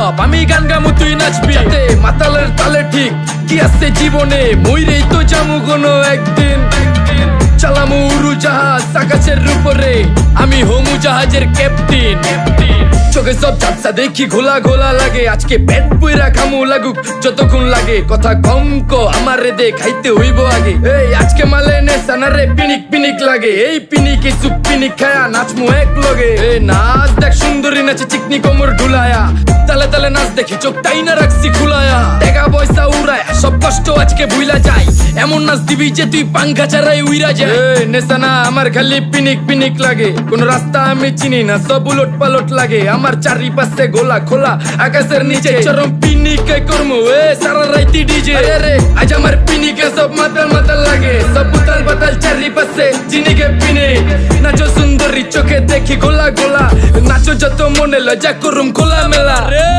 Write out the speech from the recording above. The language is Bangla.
সব আমি গান গামু তুই নাচবি মাতালের তালে ঠিক কি আছে জীবনে মইরেই তো যামু কোনো একদিন চালামু উড়োজাহাজ আকাশের উপরে আমি হমু জাহাজের ক্যাপ্টেন চোখে সব ঝাপসা দেখি ঘোলা ঘোলা লাগে আজকে পেট পুইরা খামু লাগুক যতক্ষণ লাগে কথা কম কো আমারে দে খাইতে হইব আগে এই আজকে মালে নে সানারে পিনিক পিনিক লাগে এই পিনিকে সুপ পিনিক খায়া নাচমু এক লগে এই নাচ দেখ সুন্দরী নাচে চিকনি কোমর ঢুলায়া তালে তালে নাচ দেখি চোখ টাইনা রাখছি খুলায়া টাকা পয়সা উড়ায় সব কষ্ট আজকে ভুইলা যায় এমন নাচ দিবি যে তুই পাঙ্খা ছাড়াই উইরা যায় নেশানা আমার খালি পিনিক পিনিক লাগে কোন রাস্তা আমি চিনি না সব উলট পালট লাগে আমার চারিপাশে গোলা খোলা আকাশের নিচে চরম পিনিকে করমু সারা রাইতি ডিজে রে আজ আমার পিনিকে সব মাতাল মাতাল লাগে সব উতাল বাতাল চারিপাশে চিনিকে পিনিক নাচো সুন্দরী চোখে দেখি গোলা গোলা নাচো যত মনে লজ্জা করুম খোলা মেলা রে।